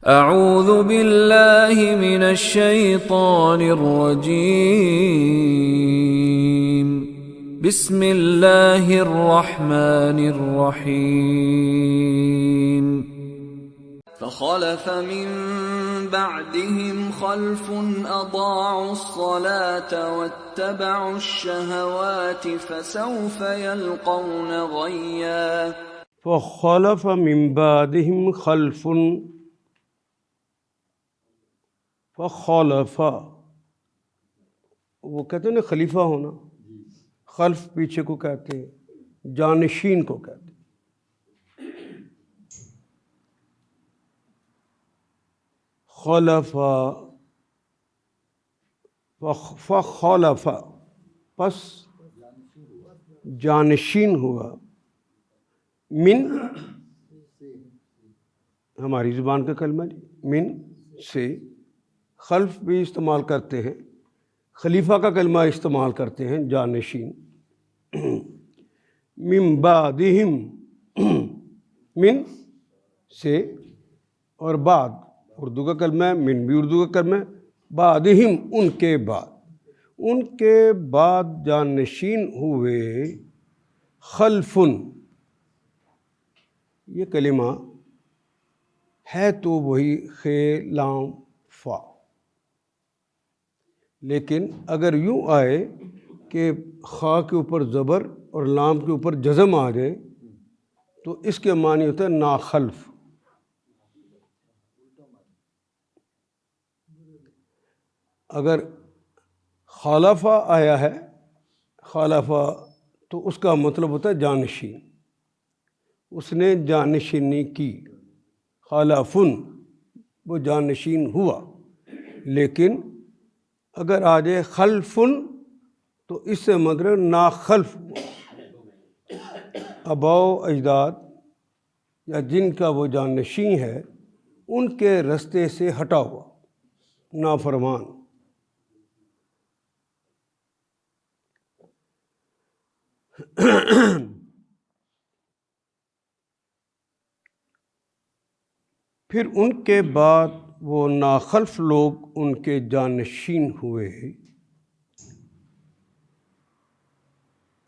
اعوذ باللہ من الشیطان الرجیم بسم اللہ الرحمن الرحیم فخلف من بعدهم خلف اضاعوا الصلاة واتبعوا الشهوات فسوف يلقون غیا فخلف من بعدهم خلف فخلف، وہ کہتے ہیں نا خلیفہ ہونا، خلف پیچھے کو کہتے ہیں، جانشین کو کہتے ہیں۔ خلف فخلف، پس جانشین ہوا، من ہماری زبان کا کلمہ من سے، خلف بھی استعمال کرتے ہیں، خلیفہ کا کلمہ استعمال کرتے ہیں، جانشین۔ من بعدہم، من سے اور بعد اردو کا کلمہ ہے، من بھی اردو کا کلمہ ہے، بعدہم ان کے بعد، ان کے بعد جانشین ہوئے خلفن، یہ کلمہ ہے تو وہی خے لام فا، لیکن اگر یوں آئے کہ خا کے اوپر زبر اور لام کے اوپر جزم آ جائے تو اس کے معنی ہوتا ہے ناخلف۔ اگر خالفہ آیا ہے، خالفہ، تو اس کا مطلب ہوتا ہے جانشین، اس نے جانشینی کی، خالفن وہ جانشین ہوا۔ لیکن اگر آ جائے خلفن تو اس سے مطلب ناخلف، آباء و اجداد یا جن کا وہ جانشین ہے ان کے رستے سے ہٹا ہوا، نافرمان۔ پھر ان کے بعد وہ ناخلف لوگ ان کے جانشین ہوئے،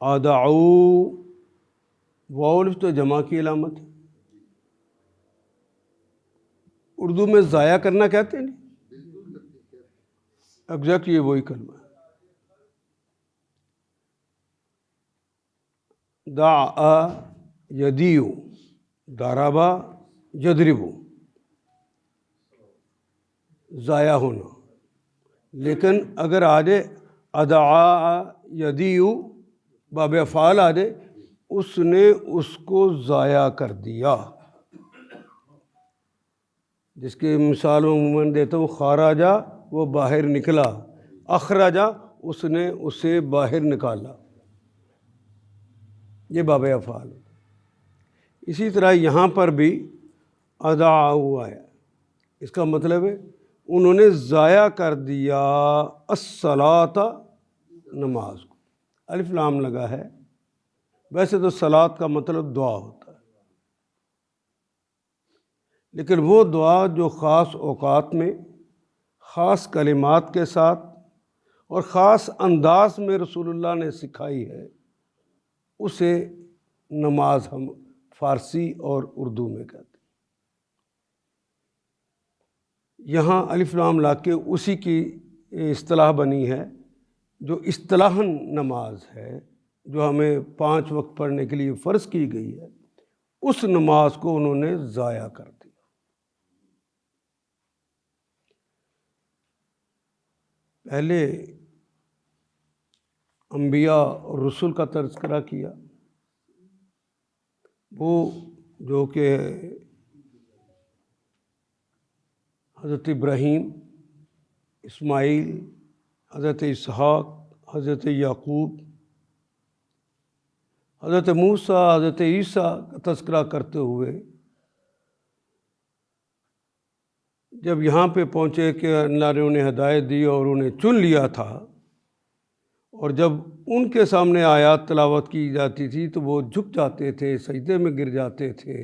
اضاعوا، واو الف تو جمع کی علامت ہے، اردو میں ضائع کرنا کہتے ہیں، ایگزیکٹ یہ وہی کلمہ ہے۔ ضاع یضیع، ضرب یضرب، ضائع ہونا۔ لیکن اگر آ جائے اضاع یضیع باب افعال آ جائے، اس نے اس کو ضائع کر دیا، جس کی مثال میں عموماً دیتا ہوں، خارجہ وہ باہر نکلا، اخرجہ اس نے اسے باہر نکالا، یہ باب افعال۔ اسی طرح یہاں پر بھی اضاعوا آیا، اس کا مطلب ہے انہوں نے ضائع کر دیا الصلاۃ، نماز کو، الف لام لگا ہے۔ ویسے تو صلاۃ کا مطلب دعا ہوتا ہے، لیکن وہ دعا جو خاص اوقات میں خاص کلمات کے ساتھ اور خاص انداز میں رسول اللہ نے سکھائی ہے، اسے نماز ہم فارسی اور اردو میں کہتے ہیں۔ یہاں الف لام لا کے اسی کی اصطلاح بنی ہے جو اصطلاحاً نماز ہے، جو ہمیں 5 وقت پڑھنے کے لیے فرض کی گئی ہے، اس نماز کو انہوں نے ضائع کر دیا۔ پہلے انبیاء اور رسول کا تذکرہ کیا، وہ جو کہ حضرت ابراہیم، اسماعیل، حضرت اسحاق، حضرت یعقوب، حضرت موسیٰ، حضرت عیسیٰ کا تذکرہ کرتے ہوئے جب یہاں پہ پہنچے کہ اللہ نے انہیں ہدایت دی اور انہیں چن لیا تھا، اور جب ان کے سامنے آیات تلاوت کی جاتی تھی تو وہ جھک جاتے تھے، سجدے میں گر جاتے تھے۔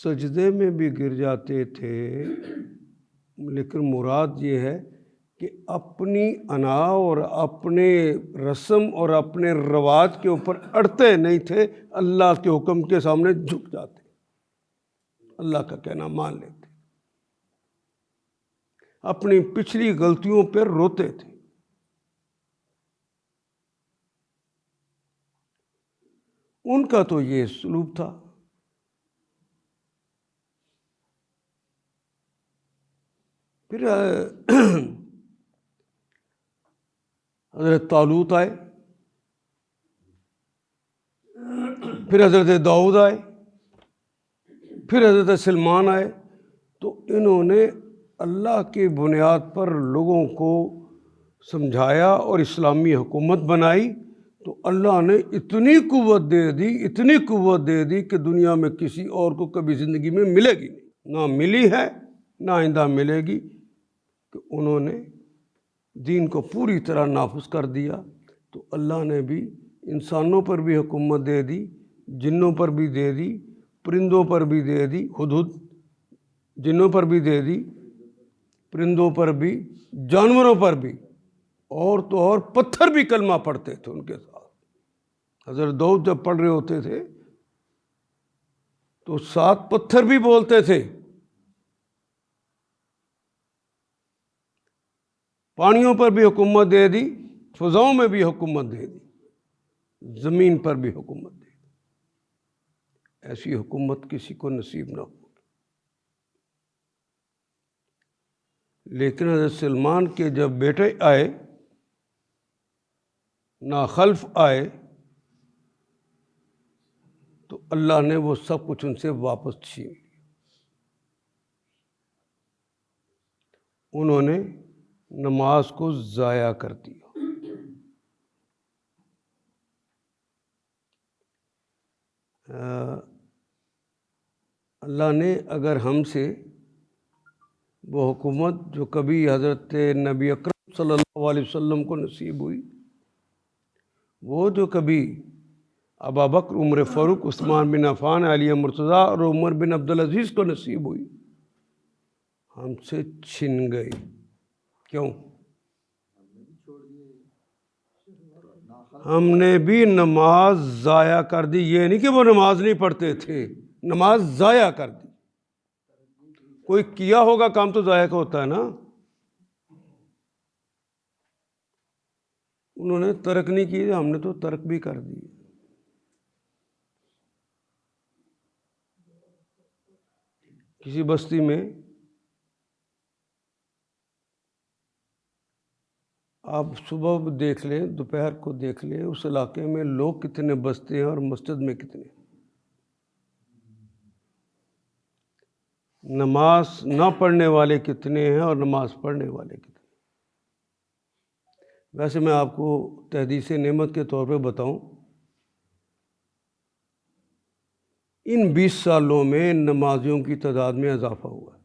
سجدے میں بھی گر جاتے تھے، لیکن مراد یہ ہے کہ اپنی انا اور اپنے رسم اور اپنے رواج کے اوپر اڑتے نہیں تھے، اللہ کے حکم کے سامنے جھک جاتے، اللہ کا کہنا مان لیتے، اپنی پچھلی غلطیوں پر روتے تھے۔ ان کا تو یہ سلوک تھا۔ پھر حضرت طالوت آئے، پھر حضرت داؤد آئے، پھر حضرت سلمان آئے، تو انہوں نے اللہ کی بنیاد پر لوگوں کو سمجھایا اور اسلامی حکومت بنائی، تو اللہ نے اتنی قوت دے دی، اتنی قوت دے دی کہ دنیا میں کسی اور کو کبھی زندگی میں ملے گی نہیں، نہ ملی ہے نہ آئندہ ملے گی، کہ انہوں نے دین کو پوری طرح نافذ کر دیا۔ تو اللہ نے بھی انسانوں پر بھی حکومت دے دی، جنوں پر بھی دے دی، پرندوں پر بھی دے دی، ہدہد جنوں پر بھی دے دی، پرندوں پر بھی، جانوروں پر بھی، اور تو اور پتھر بھی کلمہ پڑھتے تھے ان کے ساتھ۔ حضرت داؤد جب پڑھ رہے ہوتے تھے تو 7 پتھر بھی بولتے تھے، پانیوں پر بھی حکومت دے دی، فضاؤں میں بھی حکومت دے دی، زمین پر بھی حکومت دے دی۔ ایسی حکومت کسی کو نصیب نہ ہو۔ لیکن حضرت سلمان کے جب بیٹے آئے، ناخلف آئے، تو اللہ نے وہ سب کچھ ان سے واپس چھین لیا۔ انہوں نے نماز کو ضائع کر دیا۔ اللہ نے اگر ہم سے وہ حکومت جو کبھی حضرت نبی اکرم صلی اللہ علیہ وسلم کو نصیب ہوئی، وہ جو کبھی ابا بکر، عمر فاروق، عثمان بن عفان، علی مرتضیٰ اور عمر بن عبدالعزیز کو نصیب ہوئی، ہم سے چھن گئی۔ کیوں؟ ہم نے بھی نماز ضائع کر دی۔ یہ نہیں کہ وہ نماز نہیں پڑھتے تھے، نماز ضائع کر دی۔ کوئی کیا ہوگا کام تو ضائع کا ہوتا ہے نا۔ انہوں نے ترک نہیں کی، ہم نے تو ترک بھی کر دی۔ کسی بستی میں آپ صبح دیکھ لیں، دوپہر کو دیکھ لیں، اس علاقے میں لوگ کتنے بستے ہیں اور مسجد میں کتنے۔ نماز نہ پڑھنے والے کتنے ہیں اور نماز پڑھنے والے کتنے۔ ویسے میں آپ کو تحدیث نعمت کے طور پہ بتاؤں، ان 20 سالوں میں نمازیوں کی تعداد میں اضافہ ہوا ہے۔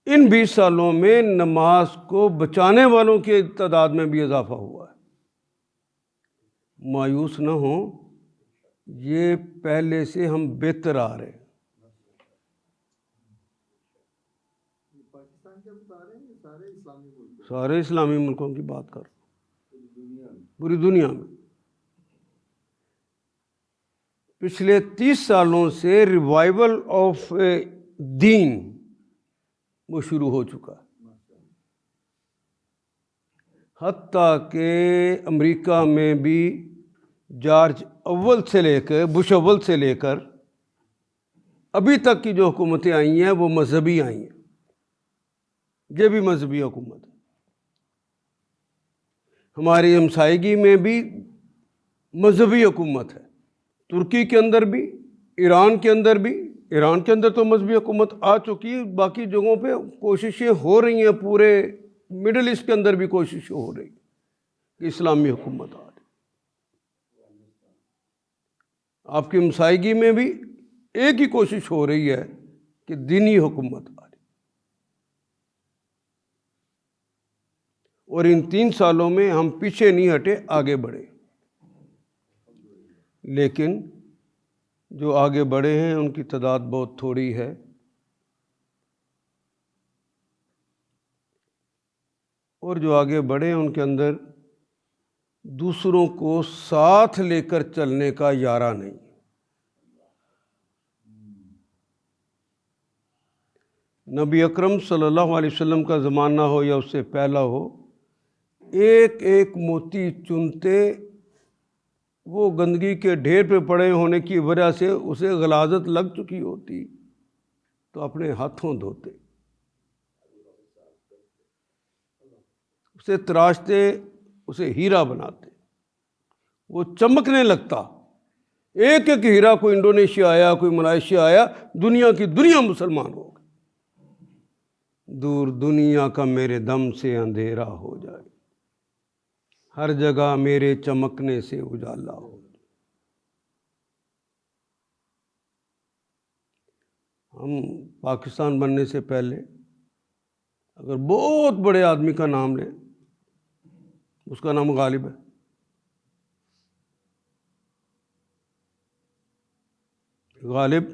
ان 20 سالوں میں نماز کو بچانے والوں کی تعداد میں بھی اضافہ ہوا ہے۔ مایوس نہ ہوں، یہ پہلے سے ہم بہتر آ رہے ہیں۔ سارے اسلامی ملکوں کی بات کر، پوری دنیا میں پچھلے 30 سالوں سے ریوائول آف دین وہ شروع ہو چکا ہے۔ حتیٰ کہ امریکہ میں بھی جارج اول سے لے کر، بش اول سے لے کر ابھی تک کی جو حکومتیں آئی ہیں وہ مذہبی آئی ہیں۔ یہ بھی مذہبی حکومت ہے۔ ہماری ہمسائیگی میں بھی مذہبی حکومت ہے، ترکی کے اندر بھی، ایران کے اندر بھی۔ ایران کے اندر تو مذہبی حکومت آ چکی ہے، باقی جگہوں پہ کوششیں ہو رہی ہیں، پورے مڈل ایسٹ کے اندر بھی کوششیں ہو رہی ہیں کہ اسلامی حکومت آ رہی۔ آپ کی ہمسائیگی میں بھی ایک ہی کوشش ہو رہی ہے کہ دینی حکومت آ رہی۔ اور ان 3 سالوں میں ہم پیچھے نہیں ہٹے، آگے بڑھے۔ لیکن جو آگے بڑھے ہیں ان کی تعداد بہت تھوڑی ہے. اور جو آگے بڑھے ہیں ان کے اندر دوسروں کو ساتھ لے کر چلنے کا یارہ نہیں. نبی اکرم صلی اللہ علیہ وسلم کا زمانہ ہو یا اس سے پہلا ہو، ایک ایک موتی چنتے وہ گندگی کے ڈھیر پہ پڑے ہونے کی وجہ سے اسے غلاظت لگ چکی ہوتی تو اپنے ہاتھوں دھوتے، اسے تراشتے، اسے ہیرا بناتے، وہ چمکنے لگتا. ایک ایک ہیرا، کوئی انڈونیشیا آیا، کوئی ملائیشیا آیا، دنیا کی دنیا مسلمان ہو گئی. دور دنیا کا میرے دم سے اندھیرا ہو جائے، ہر جگہ میرے چمکنے سے اجالا ہو. ہم پاکستان بننے سے پہلے اگر بہت بڑے آدمی کا نام لیں، اس کا نام غالب ہے. غالب،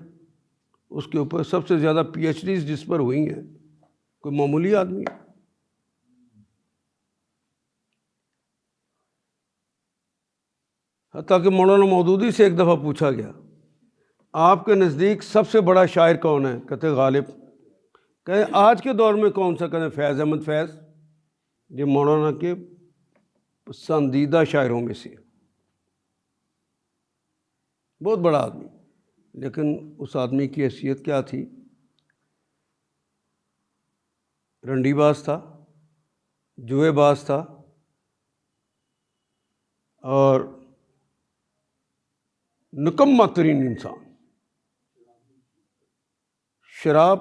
اس کے اوپر سب سے زیادہ پی ایچ ڈیز جس پر ہوئی ہیں، کوئی معمولی آدمی ہے. حتیٰ کہ مولانا مودودی سے ایک دفعہ پوچھا گیا، آپ کے نزدیک سب سے بڑا شاعر کون ہے؟ کہتے غالب. کہتے آج کے دور میں کون سا؟ کہتے فیض احمد فیض. یہ مولانا کے پسندیدہ شاعروں میں سے، بہت بڑا آدمی. لیکن اس آدمی کی حیثیت کیا تھی؟ رنڈی باز تھا، جوئے باز تھا، اور نکمہ ترین انسان. شراب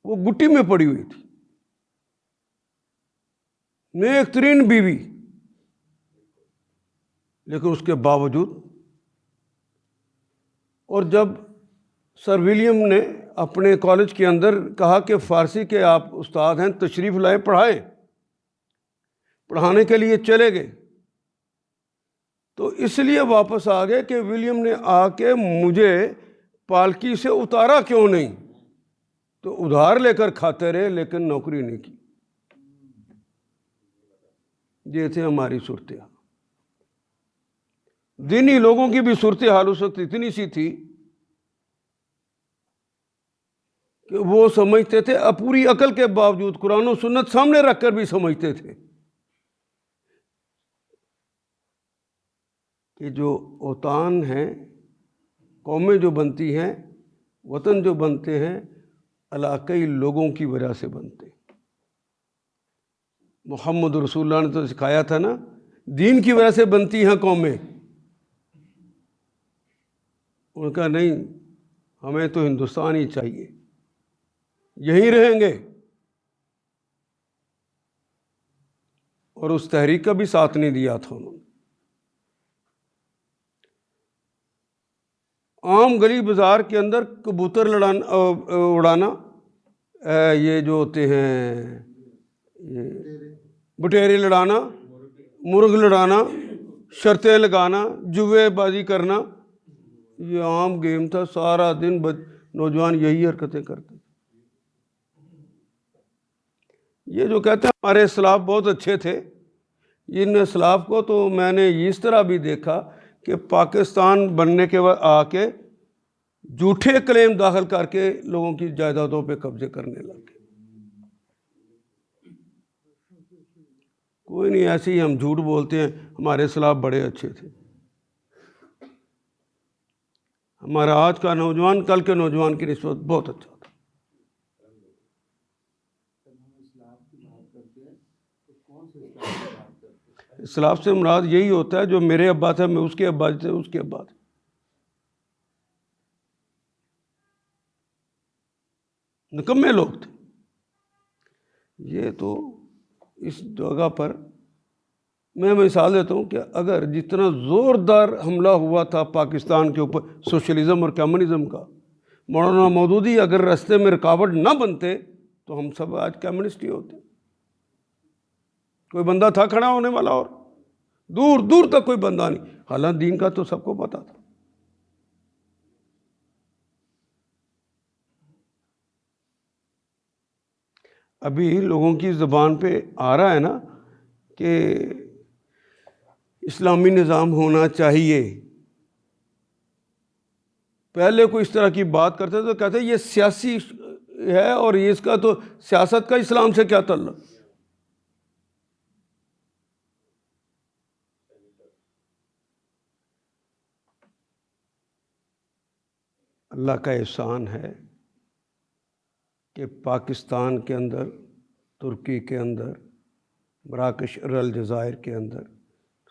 وہ گٹی میں پڑی ہوئی تھی، نیک ترین بیوی، لیکن اس کے باوجود. اور جب سر ولیم نے اپنے کالج کے اندر کہا کہ فارسی کے آپ استاد ہیں، تشریف لائے، پڑھائیں، پڑھانے کے لیے چلے گئے، تو اس لیے واپس آ گئے کہ ولیم نے آ کے مجھے پالکی سے اتارا کیوں نہیں؟ تو ادھار لے کر کھاتے رہے لیکن نوکری نہیں کی. یہ تھے ہماری صورتحال. دینی لوگوں کی بھی صورتحال اس وقت اتنی سی تھی کہ وہ سمجھتے تھے، پوری عقل کے باوجود قرآن و سنت سامنے رکھ کر بھی سمجھتے تھے کہ جو اوطان ہیں، قومیں جو بنتی ہیں، وطن جو بنتے ہیں، علاقائی لوگوں کی وجہ سے بنتے. محمد رسول اللہ نے تو سکھایا تھا نا، دین کی وجہ سے بنتی ہیں قومیں. ان کا نہیں، ہمیں تو ہندوستان ہی چاہیے، یہیں رہیں گے. اور اس تحریک کا بھی ساتھ نہیں دیا تھا انہوں نے. عام گلی بازار کے اندر کبوتر اڑانا، یہ جو ہوتے ہیں یہ بٹیرے لڑانا، مرغ لڑانا، شرطیں لگانا، جوئے بازی کرنا، یہ عام گیم تھا. سارا دن نوجوان یہی حرکتیں کرتے. یہ جو کہتے ہیں ہمارے اسلاف بہت اچھے تھے، ان اسلاف کو تو میں نے اس طرح بھی دیکھا کہ پاکستان بننے کے بعد آ کے جھوٹے کلیم داخل کر کے لوگوں کی جائیدادوں پہ قبضے کرنے لگے. کوئی نہیں، ایسے ہی ہم جھوٹ بولتے ہیں، ہمارے اسلاف بڑے اچھے تھے. ہمارا آج کا نوجوان کل کے نوجوان کی نسبت بہت اچھا تھا. اسلاف سے مراد یہی ہوتا ہے جو میرے ابا تھے، میں اس کے ابا تھے، اس کے ابا تھے. نکمے لوگ تھے. یہ تو اس جگہ پر میں مثال دیتا ہوں کہ اگر جتنا زوردار حملہ ہوا تھا پاکستان کے اوپر سوشلزم اور کمیونزم کا، مولانا مودودی اگر راستے میں رکاوٹ نہ بنتے تو ہم سب آج کمیونسٹ ہی ہوتے. کوئی بندہ تھا کھڑا ہونے والا؟ اور دور دور تک کوئی بندہ نہیں، حالانکہ دین کا تو سب کو پتا تھا۔ ابھی لوگوں کی زبان پہ آ رہا ہے نا کہ اسلامی نظام ہونا چاہیے، پہلے کوئی اس طرح کی بات کرتے تو کہتے یہ سیاسی ہے اور یہ اس کا تو سیاست کا اسلام سے کیا تعلق۔ اللہ کا احسان ہے کہ پاکستان کے اندر، ترکی کے اندر، مراکش الجزائر کے اندر،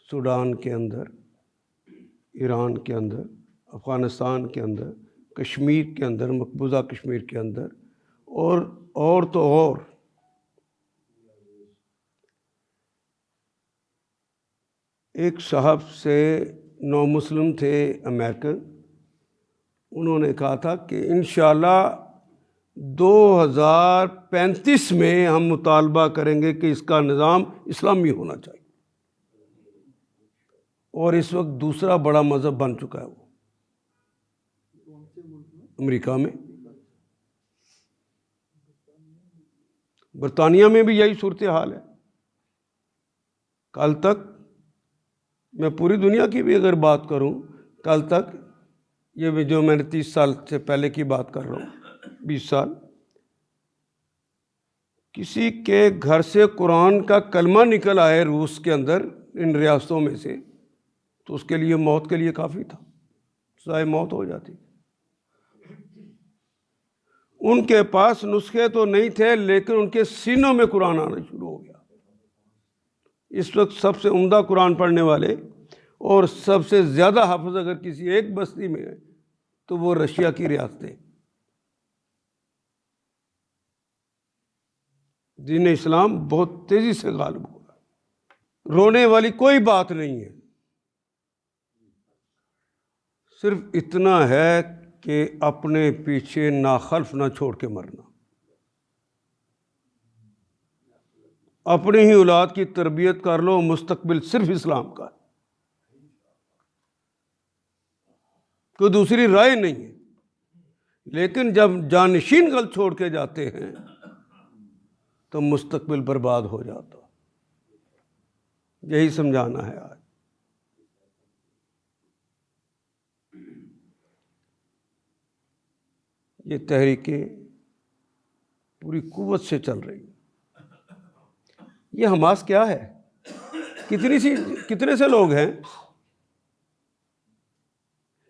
سوڈان کے اندر، ایران کے اندر، افغانستان کے اندر، کشمیر کے اندر، مقبوضہ کشمیر کے اندر، اور تو اور ایک صاحب سے نو مسلم تھے امریکن، انہوں نے کہا تھا کہ انشاءاللہ 2035 میں ہم مطالبہ کریں گے کہ اس کا نظام اسلامی ہونا چاہیے، اور اس وقت دوسرا بڑا مذہب بن چکا ہے وہ امریکہ میں۔ برطانیہ میں بھی یہی صورتحال ہے۔ کل تک، میں پوری دنیا کی بھی اگر بات کروں، کل تک یہ بھی جو میں نے 30 سال سے پہلے کی بات کر رہا ہوں، 20 سال، کسی کے گھر سے قرآن کا کلمہ نکل آئے روس کے اندر، ان ریاستوں میں سے، تو اس کے لیے موت کے لیے کافی تھا، سزائے موت ہو جاتی۔ ان کے پاس نسخے تو نہیں تھے، لیکن ان کے سینوں میں قرآن آنا شروع ہو گیا۔ اس وقت سب سے عمدہ قرآن پڑھنے والے اور سب سے زیادہ حافظ اگر کسی ایک بستی میں ہے تو وہ رشیا کی ریاستیں۔ دین اسلام بہت تیزی سے غالب ہوگا، رونے والی کوئی بات نہیں ہے، صرف اتنا ہے کہ اپنے پیچھے ناخلف نہ چھوڑ کے مرنا، اپنی ہی اولاد کی تربیت کر لو، مستقبل صرف اسلام کا ہے، کوئی دوسری رائے نہیں ہے۔ لیکن جب جانشین غلط چھوڑ کے جاتے ہیں تو مستقبل برباد ہو جاتا۔ یہی سمجھانا ہے آج۔ یہ تحریکیں پوری قوت سے چل رہی ہیں۔ یہ حماس کیا ہے؟ کتنے سے لوگ ہیں؟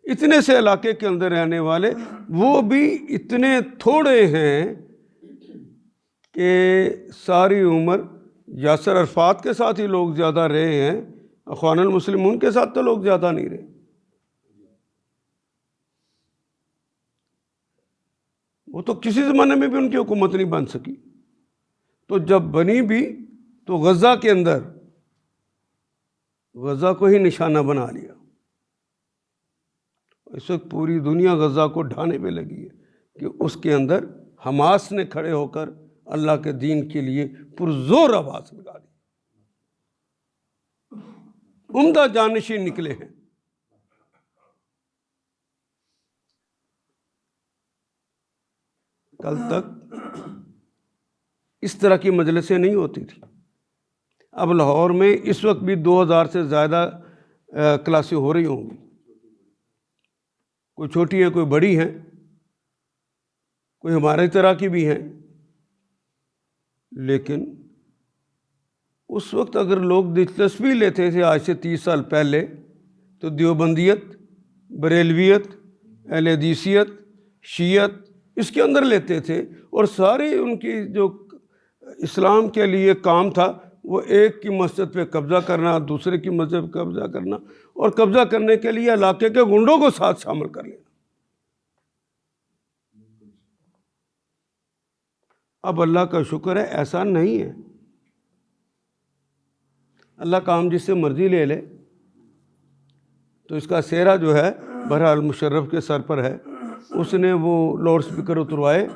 اتنے سے علاقے کے اندر رہنے والے، وہ بھی اتنے تھوڑے ہیں کہ ساری عمر یاسر عرفات کے ساتھ ہی لوگ زیادہ رہے ہیں، اخوان المسلمون کے ساتھ تو لوگ زیادہ نہیں رہے۔ وہ تو کسی زمانے میں بھی ان کی حکومت نہیں بن سکی، تو جب بنی بھی تو غزہ کے اندر غزہ کو ہی نشانہ بنا لیا۔ اس وقت پوری دنیا غزہ کو ڈھانے پہ لگی ہے کہ اس کے اندر حماس نے کھڑے ہو کر اللہ کے دین کے لیے پرزور آواز لگا دی، عمدہ جانشین نکلے ہیں۔ کل تک اس طرح کی مجلسیں نہیں ہوتی تھی۔ اب لاہور میں اس وقت بھی 2000 سے زیادہ کلاسیں ہو رہی ہوں گی، کوئی چھوٹی ہیں، کوئی بڑی ہیں، کوئی ہمارے طرح کی بھی ہیں۔ لیکن اس وقت اگر لوگ دلچسپی لیتے تھے آج سے 30 سال پہلے، تو دیوبندیت، بریلویت، اہل حدیثیت، شیعت اس کے اندر لیتے تھے، اور ساری ان کی جو اسلام کے لیے کام تھا وہ ایک کی مسجد پہ قبضہ کرنا، دوسرے کی مسجد پہ قبضہ کرنا، اور قبضہ کرنے کے لیے علاقے کے گنڈوں کو ساتھ شامل کر لینا۔ اب اللہ کا شکر ہے ایسا نہیں ہے، اللہ کام جس سے مرضی لے لے۔ تو اس کا سہرا جو ہے بہرحال مشرف کے سر پر ہے، اس نے وہ لاؤڈ سپیکر اتروائے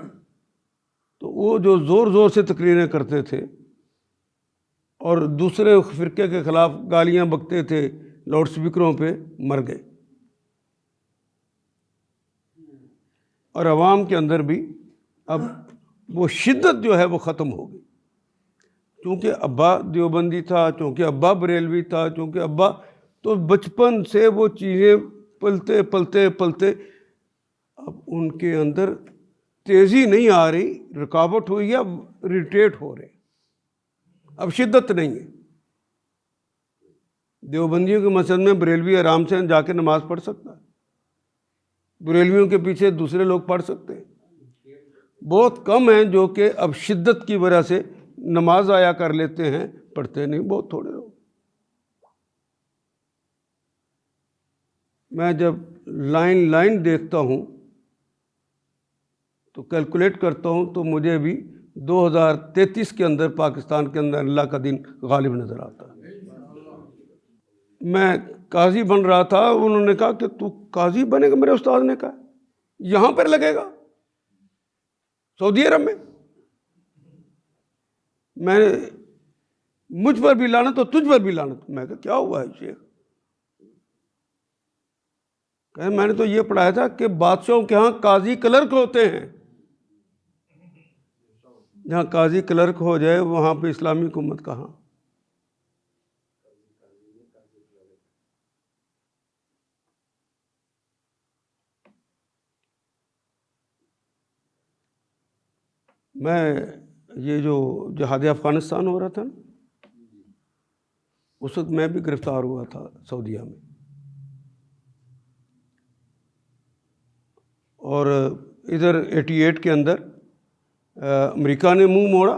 تو وہ جو زور زور سے تقریریں کرتے تھے اور دوسرے فرقے کے خلاف گالیاں بکتے تھے لاؤڈ اسپیکروں پہ، مر گئے۔ اور عوام کے اندر بھی اب وہ شدت جو ہے وہ ختم ہو گئی، چونکہ ابا دیوبندی تھا، چونکہ ابا بریلوی تھا، چونکہ ابا، تو بچپن سے وہ چیزیں پلتے پلتے پلتے اب ان کے اندر تیزی نہیں آ رہی، رکاوٹ ہوئی ہے، اب ریٹیٹ ہو رہے، اب شدت نہیں ہے۔ دیوبندیوں کے مسجد میں بریلوی آرام سے جا کے نماز پڑھ سکتا ہے، بریلویوں کے پیچھے دوسرے لوگ پڑھ سکتے ہیں، بہت کم ہیں جو کہ اب شدت کی وجہ سے نماز آیا کر لیتے ہیں، پڑھتے نہیں، بہت تھوڑے لوگ۔ میں جب لائن دیکھتا ہوں تو کیلکولیٹ کرتا ہوں تو مجھے بھی 2033 کے اندر پاکستان کے اندر اللہ کا دین غالب نظر آتا ہے۔ میں قاضی بن رہا تھا، انہوں نے کہا کہ تو قاضی بنے گا؟ میرے استاد نے کہا یہاں پر لگے گا سعودی عرب میں؟ میں مجھ پر بھی لعنت اور تجھ پر بھی لعنت۔ میں کہا کیا ہوا ہے شیخ؟ کہ میں نے تو یہ پڑھایا تھا کہ بادشاہوں کے ہاں قاضی کلرک ہوتے ہیں، جہاں قاضی کلرک ہو جائے وہاں پہ اسلامی حکومت کہاں؟ میں یہ جو جہاد افغانستان ہو رہا تھا نا، اس وقت میں بھی گرفتار ہوا تھا سعودیہ میں، اور ادھر 88 کے اندر امریکہ نے منہ موڑا،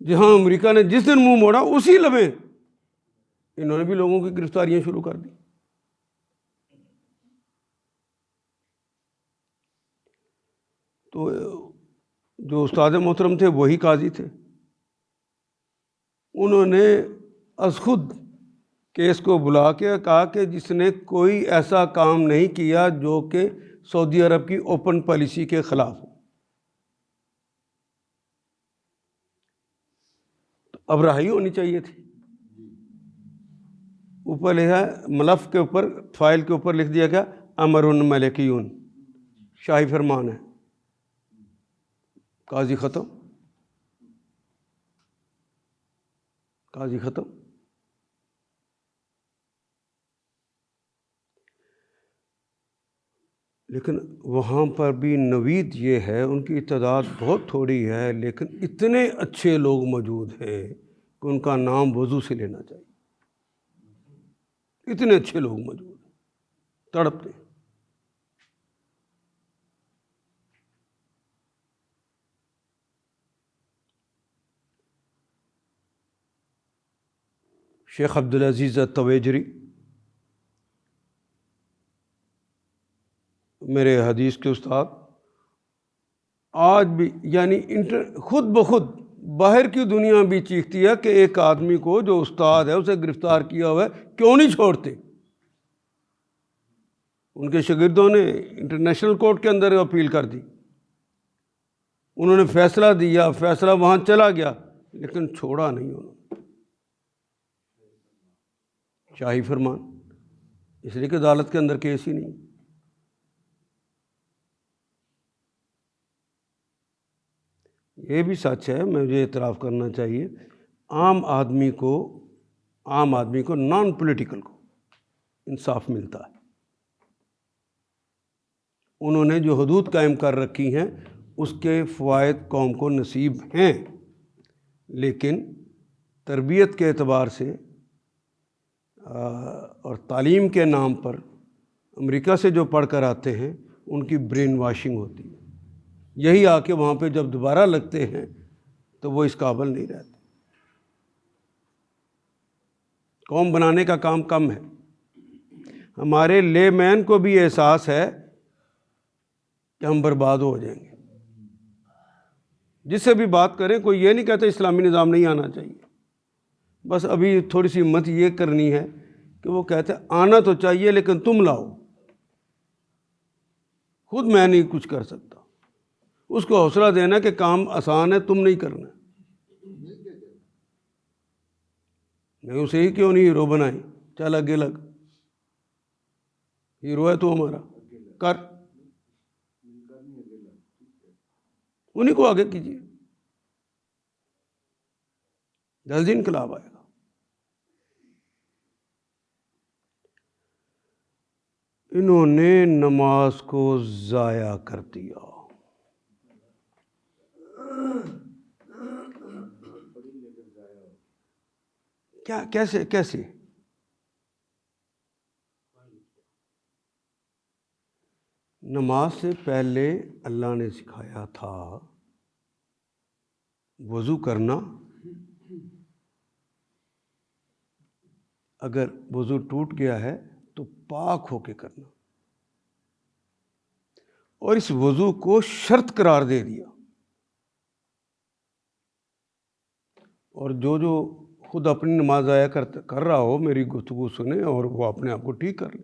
جہاں امریکہ نے جس دن منہ موڑا اسی لمحے انہوں نے بھی لوگوں کی گرفتاریاں شروع کر دی۔ تو جو استاد محترم تھے وہی قاضی تھے، انہوں نے از خود کیس کو بلا کے کہا کہ جس نے کوئی ایسا کام نہیں کیا جو کہ سعودی عرب کی اوپن پالیسی کے خلاف ہو، تو اب رہائی ہونی چاہیے تھی۔ اوپر لکھا ملف کے اوپر، فائل کے اوپر لکھ دیا گیا امر ملکیون، شاہی فرمان ہے، قاضی ختم، قاضی ختم۔ لیکن وہاں پر بھی نوید یہ ہے، ان کی تعداد بہت تھوڑی ہے، لیکن اتنے اچھے لوگ موجود ہیں کہ ان کا نام وضو سے لینا چاہیے، اتنے اچھے لوگ موجود ہیں، تڑپتے ہیں۔ شیخ عبدالعزیز التویجری میرے حدیث کے استاد، آج بھی یعنی خود بخود باہر کی دنیا بھی چیختی ہے کہ ایک آدمی کو جو استاد ہے اسے گرفتار کیا ہوا ہے کیوں نہیں چھوڑتے؟ ان کے شاگردوں نے انٹرنیشنل کورٹ کے اندر اپیل کر دی، انہوں نے فیصلہ دیا، فیصلہ وہاں چلا گیا، لیکن چھوڑا نہیں انہوں نے، شاہی فرمان، اس لیے کہ عدالت کے اندر کیس ہی نہیں۔ یہ بھی سچ ہے، مجھے اعتراف کرنا چاہیے، عام آدمی کو نان پولیٹیکل کو انصاف ملتا ہے۔ انہوں نے جو حدود قائم کر رکھی ہیں اس کے فوائد قوم کو نصیب ہیں، لیکن تربیت کے اعتبار سے اور تعلیم کے نام پر امریکہ سے جو پڑھ کر آتے ہیں ان کی برین واشنگ ہوتی ہے، یہی آ کے وہاں پہ جب دوبارہ لگتے ہیں تو وہ اس قابل نہیں رہتے۔ قوم بنانے کا کام کم ہے۔ ہمارے لے مین کو بھی احساس ہے کہ ہم برباد ہو جائیں گے، جس سے بھی بات کریں کوئی یہ نہیں کہتا اسلامی نظام نہیں آنا چاہیے، بس ابھی تھوڑی سی ہمت یہ کرنی ہے کہ وہ کہتے ہیں آنا تو چاہیے لیکن تم لاؤ، خود میں نہیں کچھ کر سکتا۔ اس کو حوصلہ دینا کہ کام آسان ہے، تم نہیں کرنا۔ نہیں اسے ہی کیوں نہیں ہیرو بنائیں؟ چل آگے لگ، ہیرو ہے تو ہمارا، کر، انہیں کو آگے کیجیے، جلدی انقلاب آئے گا۔ انہوں نے نماز کو ضائع کر دیا۔ کیسے؟ نماز سے پہلے اللہ نے سکھایا تھا وضو کرنا، اگر وضو ٹوٹ گیا ہے تو پاک ہو کے کرنا، اور اس وضو کو شرط قرار دے دیا، اور جو خود اپنی نماز ضائع کر رہا ہو میری گفتگو سنے اور وہ اپنے آپ کو ٹھیک کر لے۔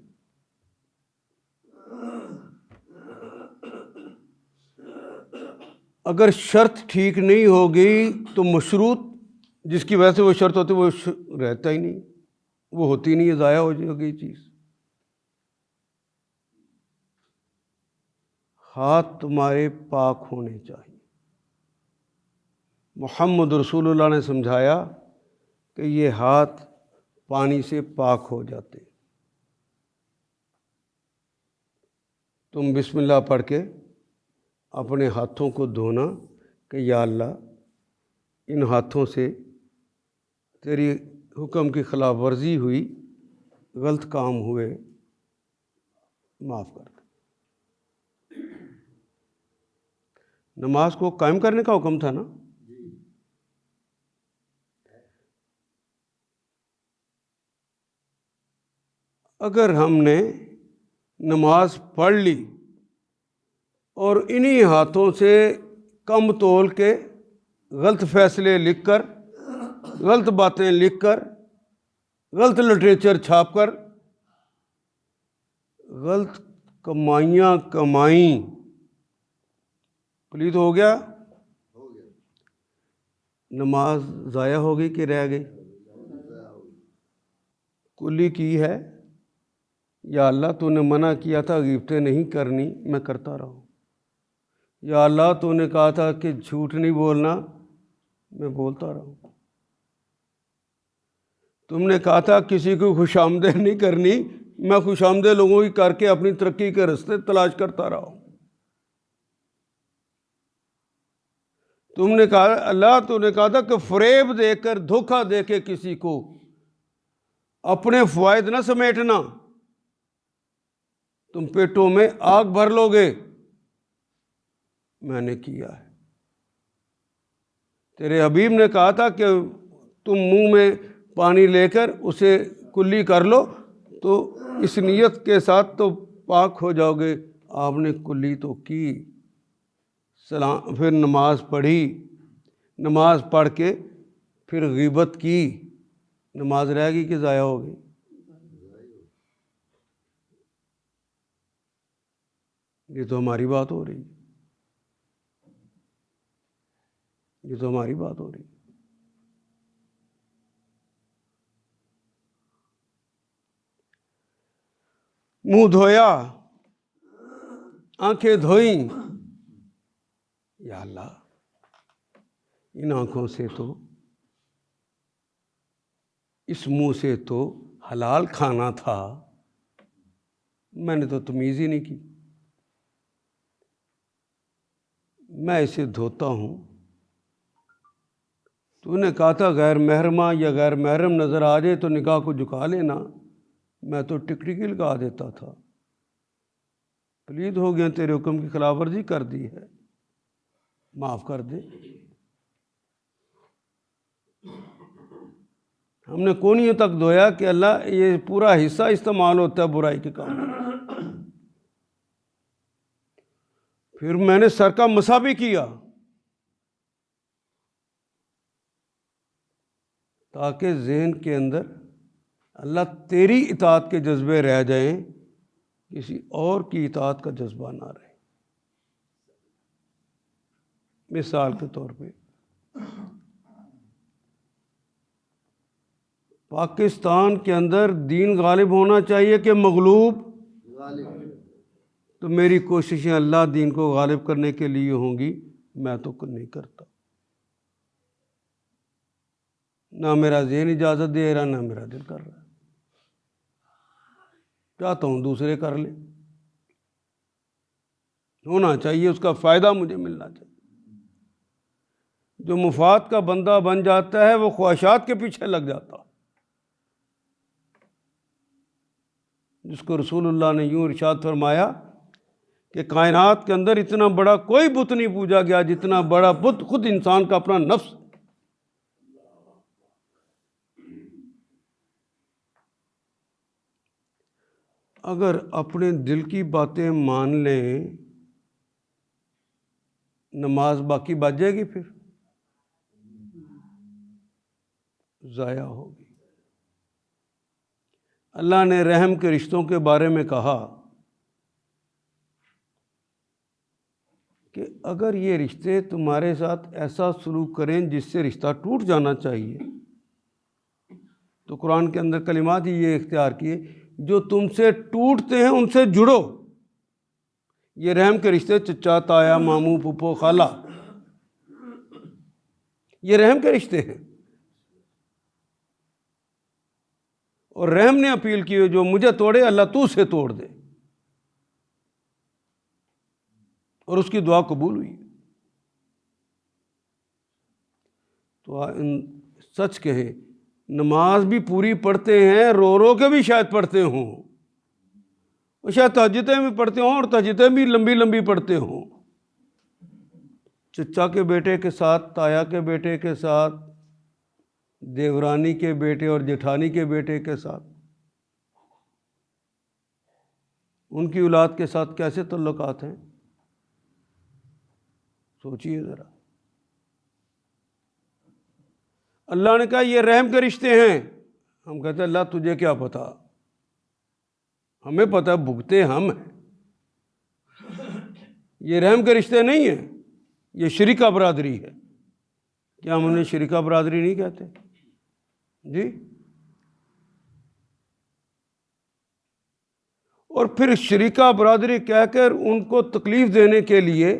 اگر شرط ٹھیک نہیں ہوگی تو مشروط جس کی وجہ سے وہ شرط ہوتی وہ رہتا ہی نہیں، وہ ہوتی نہیں ہے، ضائع ہو جائے گی چیز۔ ہاتھ تمہارے پاک ہونے چاہیے۔ محمد رسول اللہ نے سمجھایا کہ یہ ہاتھ پانی سے پاک ہو جاتے، تم بسم اللہ پڑھ کے اپنے ہاتھوں کو دھونا کہ یا اللہ ان ہاتھوں سے تیری حکم کی خلاف ورزی ہوئی، غلط کام ہوئے، معاف کر دے۔ نماز کو قائم کرنے کا حکم تھا نا؟ اگر ہم نے نماز پڑھ لی اور انہی ہاتھوں سے کم تول کے غلط فیصلے لکھ کر، غلط باتیں لکھ کر، غلط لٹریچر چھاپ کر، غلط کمائیاں کمائیں، پلید ہو گیا، نماز ضائع ہو گئی کہ رہ گئی؟ کلی کی ہے، یا اللہ تو نے منع کیا تھا غیبتیں نہیں کرنی، میں کرتا رہا ہوں۔ یا اللہ تو نے کہا تھا کہ جھوٹ نہیں بولنا، میں بولتا رہا ہوں۔ تم نے کہا تھا کسی کو خوش آمدید نہیں کرنی، میں خوش آمدید لوگوں کی کر کے اپنی ترقی کے راستے تلاش کرتا رہا ہوں۔ تم نے کہا اللہ تو نے کہا تھا کہ فریب دے کر، دھوکہ دے کے کسی کو اپنے فوائد نہ سمیٹنا، تم پیٹوں میں آگ بھر لو گے، میں نے کیا ہے۔ تیرے حبیب نے کہا تھا کہ تم منہ میں پانی لے کر اسے کلی کر لو تو اس نیت کے ساتھ تو پاک ہو جاؤ گے، آپ نے کلی تو کی، سلام، پھر نماز پڑھی، نماز پڑھ کے پھر غیبت کی، نماز رہ گئی کہ ضائع ہو گئی؟ یہ تو ہماری بات ہو رہی ہے، یہ تو ہماری بات ہو رہی ہے۔ منہ دھویا، آنکھیں دھوئیں، یا اللہ ان آنکھوں سے تو، اس منہ سے تو حلال کھانا تھا، میں نے تو تمیز ہی نہیں کی، میں اسے دھوتا ہوں۔ تو نے کہا تھا غیر محرمہ یا غیر محرم نظر آ جائے تو نگاہ کو جھکا لینا، میں تو ٹکٹکی لگا دیتا تھا، پلید ہو گیا، تیرے حکم کی خلاف ورزی کر دی ہے، معاف کر دے۔ ہم نے کونیوں تک دھویا کہ اللہ یہ پورا حصہ استعمال ہوتا ہے برائی کے کام میں۔ پھر میں نے سر کا مسح بھی کیا تاکہ ذہن کے اندر اللہ تیری اطاعت کے جذبے رہ جائیں، کسی اور کی اطاعت کا جذبہ نہ رہے۔ مثال کے طور پہ پاکستان کے اندر دین غالب ہونا چاہیے کہ مغلوب؟ تو میری کوششیں اللہ دین کو غالب کرنے کے لیے ہوں گی، میں تو نہیں کرتا، نہ میرا ذہن اجازت دے رہا، نہ میرا دل کر رہا، چاہتا ہوں دوسرے کر لیں، ہونا چاہیے، اس کا فائدہ مجھے ملنا چاہیے۔ جو مفاد کا بندہ بن جاتا ہے وہ خواہشات کے پیچھے لگ جاتا، جس کو رسول اللہ نے یوں ارشاد فرمایا کہ کائنات کے اندر اتنا بڑا کوئی بت نہیں پوجا گیا جتنا بڑا بت خود انسان کا اپنا نفس۔ اگر اپنے دل کی باتیں مان لیں، نماز باقی بچ جائے گی، پھر ضائع ہوگی۔ اللہ نے رحم کے رشتوں کے بارے میں کہا کہ اگر یہ رشتے تمہارے ساتھ ایسا سلوک کریں جس سے رشتہ ٹوٹ جانا چاہیے، تو قرآن کے اندر کلمات ہی یہ اختیار کیے، جو تم سے ٹوٹتے ہیں ان سے جڑو۔ یہ رحم کے رشتے چچا، تایا، ماموں، پھپھو، خالہ، یہ رحم کے رشتے ہیں۔ اور رحم نے اپیل کی، جو مجھے توڑے اللہ تو اسے توڑ دے، اور اس کی دعا قبول ہوئی۔ تو سچ کہیں، نماز بھی پوری پڑھتے ہیں، رو رو کے بھی شاید پڑھتے ہوں، اور شاید تہجدیں بھی پڑھتے ہوں، اور تہجدیں بھی لمبی لمبی پڑھتے ہوں، چچا کے بیٹے کے ساتھ، تایا کے بیٹے کے ساتھ، دیورانی کے بیٹے اور جٹھانی کے بیٹے کے ساتھ، ان کی اولاد کے ساتھ کیسے تعلقات ہیں، سوچیے ذرا۔ اللہ نے کہا یہ رحم کے رشتے ہیں، ہم کہتے ہیں اللہ تجھے کیا پتا، ہمیں پتہ بھگتے ہم ہیں، یہ رحم کے رشتے نہیں ہیں، یہ شریکہ برادری ہے۔ کیا ہم انہیں شریکہ برادری نہیں کہتے؟ جی۔ اور پھر شریکہ برادری کہہ کر ان کو تکلیف دینے کے لیے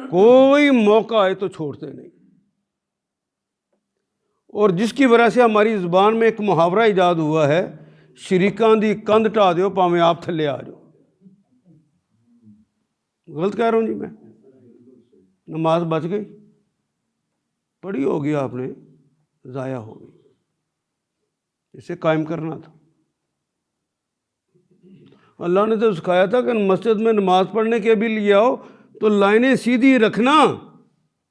کوئی موقع آئے تو چھوڑتے نہیں، اور جس کی وجہ سے ہماری زبان میں ایک محاورہ ایجاد ہوا ہے، شریکاں دی کند ٹھا دیو پاویں آپ تھلے آ جاؤ۔ غلط کہہ رہا ہوں جی میں؟ نماز بچ گئی، پڑھی ہوگی آپ نے، ضائع ہو گئی، اسے قائم کرنا تھا۔ اللہ نے تو سکھایا تھا کہ مسجد میں نماز پڑھنے کے بھی لیے آؤ تو لائنیں سیدھی رکھنا،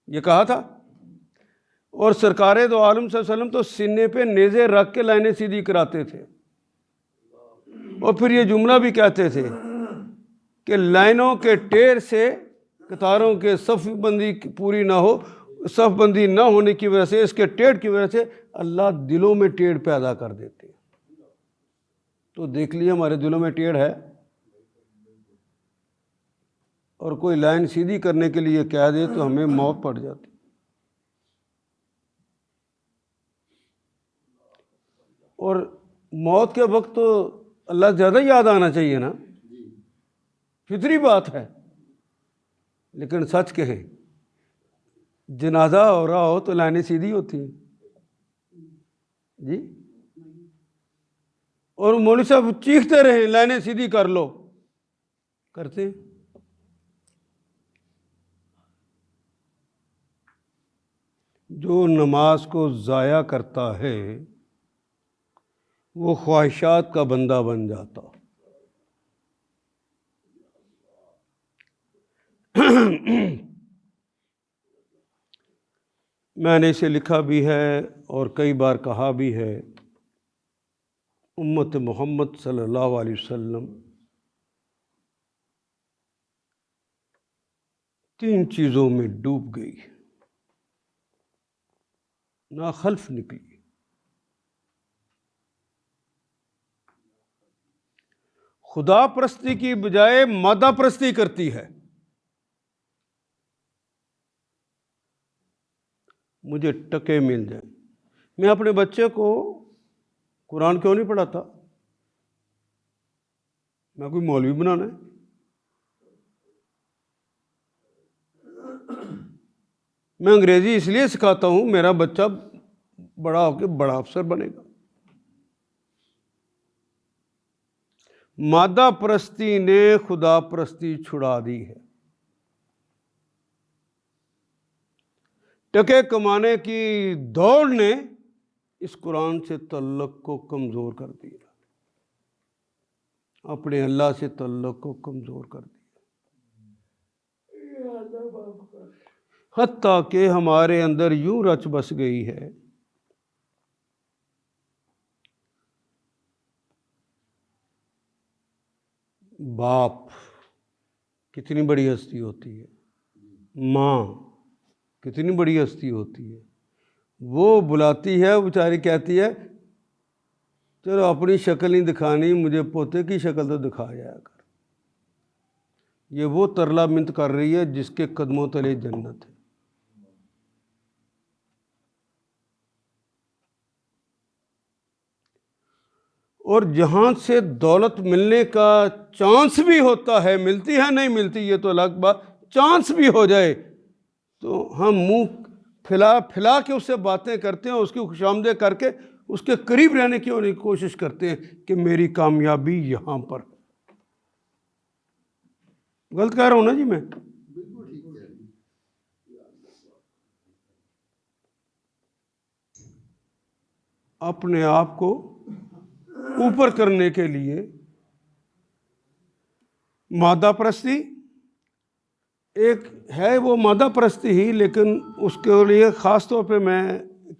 یہ کہا تھا۔ اور سرکار دو عالم صلی اللہ علیہ وسلم تو سینے پہ نیزے رکھ کے لائنیں سیدھی کراتے تھے، اور پھر یہ جملہ بھی کہتے تھے کہ لائنوں کے ٹیر سے قطاروں کے صف بندی پوری نہ ہو، صف بندی نہ ہونے کی وجہ سے، اس کے ٹیڑھ کی وجہ سے اللہ دلوں میں ٹیڑھ پیدا کر دیتے ہیں۔ تو دیکھ لیے ہمارے دلوں میں ٹیڑھ ہے، اور کوئی لائن سیدھی کرنے کے لیے کہہ دے تو ہمیں موت پڑ جاتی۔ اور موت کے وقت تو اللہ زیادہ یاد آنا چاہیے نا، فطری بات ہے۔ لیکن سچ کہیں، جنازہ ہو رہا ہو تو لائنیں سیدھی ہوتی ہیں جی، اور مولوی صاحب چیختے رہیں لائنیں سیدھی کر لو، کرتے ہیں۔ جو نماز کو ضائع کرتا ہے وہ خواہشات کا بندہ بن جاتا۔ میں نے اسے لکھا بھی ہے اور کئی بار کہا بھی ہے، امت محمد صلی اللہ علیہ وسلم تین چیزوں میں ڈوب گئی، ناخلف نکلی۔ خدا پرستی کی بجائے مادہ پرستی کرتی ہے۔ مجھے ٹکے مل جائیں، میں اپنے بچے کو قرآن کیوں نہیں پڑھاتا؟ میں کوئی مولوی بنانا ہے؟ میں انگریزی اس لیے سکھاتا ہوں میرا بچہ بڑا ہو کے بڑا افسر بنے گا۔ مادہ پرستی نے خدا پرستی چھڑا دی ہے، ٹکے کمانے کی دوڑ نے اس قرآن سے تعلق کو کمزور کر دیا، اپنے اللہ سے تعلق کو کمزور کر دیا، حتیٰ کہ ہمارے اندر یوں رچ بس گئی ہے باپ کتنی بڑی ہستی ہوتی ہے، ماں کتنی بڑی ہستی ہوتی ہے، وہ بلاتی ہے، بیچاری کہتی ہے چلو اپنی شکل نہیں دکھانی، مجھے پوتے کی شکل تو دکھا جایا کر۔ یہ وہ ترلا منت کر رہی ہے جس کے قدموں تلے جنت ہے۔ اور جہاں سے دولت ملنے کا چانس بھی ہوتا ہے، ملتی ہے نہیں ملتی یہ تو الگ بات، چانس بھی ہو جائے تو ہم منہ پھیلا کے اس سے باتیں کرتے ہیں، اس کی خوشامدیں کر کے اس کے قریب رہنے کی کوشش کرتے ہیں کہ میری کامیابی یہاں پر۔ غلط کہہ رہا ہوں نا جی میں؟ اپنے آپ کو اوپر کرنے کے لیے مادہ پرستی ایک ہے، وہ مادہ پرستی ہی، لیکن اس کے لیے خاص طور پہ میں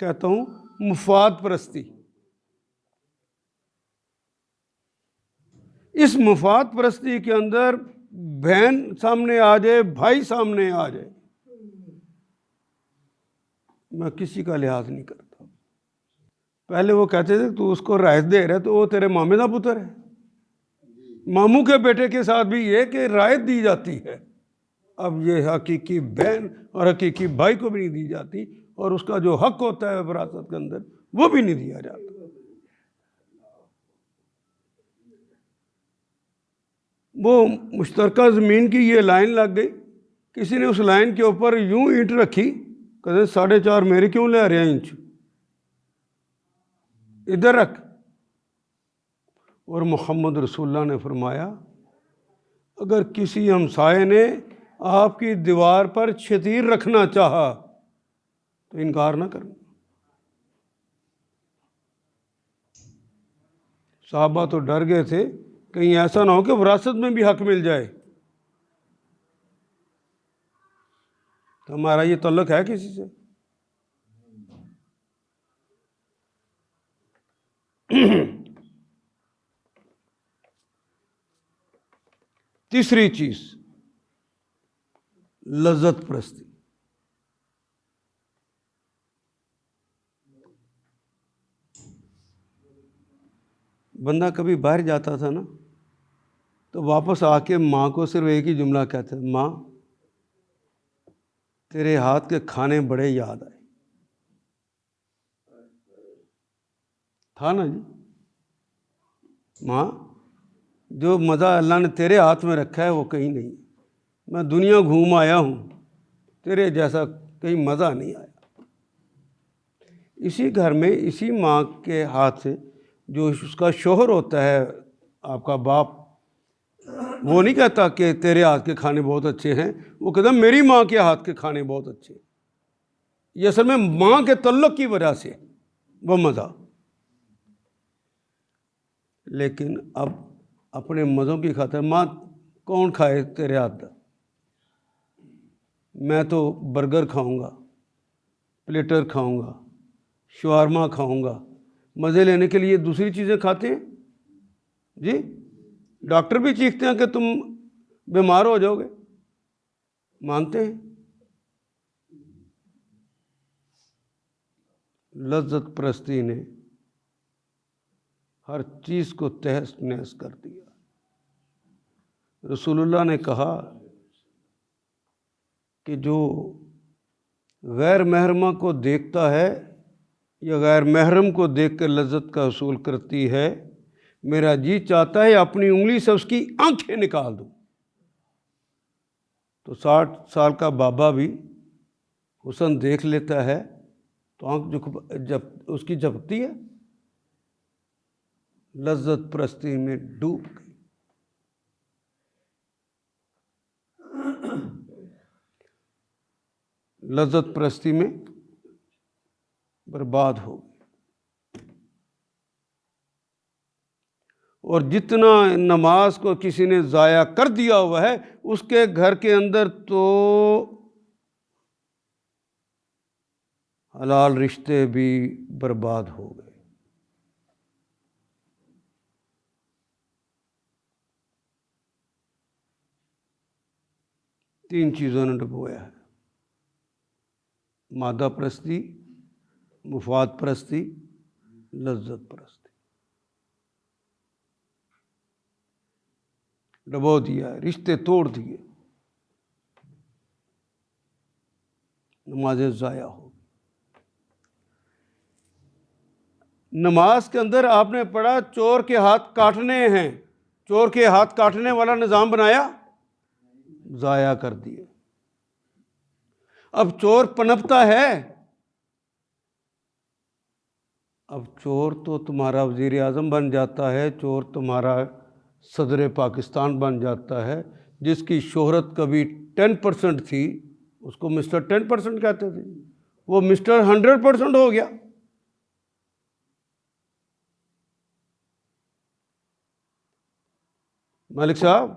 کہتا ہوں مفاد پرستی۔ اس مفاد پرستی کے اندر بہن سامنے آ جائے، بھائی سامنے آ جائے، میں کسی کا لحاظ نہیں کرتا۔ پہلے وہ کہتے تھے تو اس کو رائت دے رہے تو وہ تیرے مامے کا پتر ہے، ماموں کے بیٹے کے ساتھ بھی یہ کہ رائت دی جاتی ہے، اب یہ حقیقی بہن اور حقیقی بھائی کو بھی نہیں دی جاتی، اور اس کا جو حق ہوتا ہے وراثت کے اندر وہ بھی نہیں دیا جاتا۔ وہ مشترکہ زمین کی یہ لائن لگ گئی، کسی نے اس لائن کے اوپر یوں اینٹ رکھی، کہتے 4.5 میری کیوں لے رہے ہیں انچ، ادھر رکھ۔ اور محمد رسول اللہ نے فرمایا اگر کسی ہمسائے نے آپ کی دیوار پر شتیر رکھنا چاہا تو انکار نہ کرنا۔ صحابہ تو ڈر گئے تھے کہیں ایسا نہ ہو کہ وراثت میں بھی حق مل جائے، تو ہمارا یہ تعلق ہے کسی سے؟ تیسری چیز لذت پرستی۔ بندہ کبھی باہر جاتا تھا نا تو واپس آ کے ماں کو صرف ایک ہی جملہ کہتا ہے، ماں تیرے ہاتھ کے کھانے بڑے یاد آئے۔ تھا نا جی؟ ماں جو مزہ اللہ نے تیرے ہاتھ میں رکھا ہے وہ کہیں نہیں، میں دنیا گھوم آیا ہوں، تیرے جیسا کہیں مزہ نہیں آیا۔ اسی گھر میں اسی ماں کے ہاتھ سے جو اس کا شوہر ہوتا ہے، آپ کا باپ، وہ نہیں کہتا کہ تیرے ہاتھ کے کھانے بہت اچھے ہیں، وہ کہتا میری ماں کے ہاتھ کے کھانے بہت اچھے ہیں۔ یہ اصل میں ماں کے تعلق کی وجہ سے وہ مزہ۔ لیکن اب اپنے مزوں کی خاطر ماں کون کھائے تیرے ہاتھ کا، میں تو برگر کھاؤں گا، پلیٹر کھاؤں گا، شاورما کھاؤں گا، مزے لینے کے لیے دوسری چیزیں کھاتے ہیں جی۔ ڈاکٹر بھی چیختے ہیں کہ تم بیمار ہو جاؤ گے، مانتے ہیں۔ لذت پرستی نے ہر چیز کو تہس نہس کر دیا۔ رسول اللہ نے کہا کہ جو غیر محرمہ کو دیکھتا ہے یا غیر محرم کو دیکھ کر لذت کا حصول کرتی ہے، میرا جی چاہتا ہے اپنی انگلی سے اس کی آنکھیں نکال دوں۔ تو 60 سال کا بابا بھی حسن دیکھ لیتا ہے تو آنکھ جب اس کی جھپکتی ہے، لذت پرستی میں ڈوب گئی۔ لذت پرستی میں برباد ہو گئی۔ اور جتنا نماز کو کسی نے ضائع کر دیا ہوا ہے، اس کے گھر کے اندر تو حلال رشتے بھی برباد ہو گئے۔ تین چیزوں نے ڈبویا ہے: مادہ پرستی، مفاد پرستی، لذت پرستی۔ ڈبو دیا ہے، رشتے توڑ دیے، نمازیں ضائع ہو گئی۔ نماز کے اندر آپ نے پڑھا چور کے ہاتھ کاٹنے ہیں، چور کے ہاتھ کاٹنے والا نظام بنایا، ضائع کر دیے۔ اب چور پنپتا ہے، اب چور تو تمہارا وزیر اعظم بن جاتا ہے، چور تمہارا صدر پاکستان بن جاتا ہے۔ جس کی شہرت کبھی 10% تھی، اس کو مسٹر 10% کہتے تھے، وہ مسٹر 100% ہو گیا۔ ملک صاحب،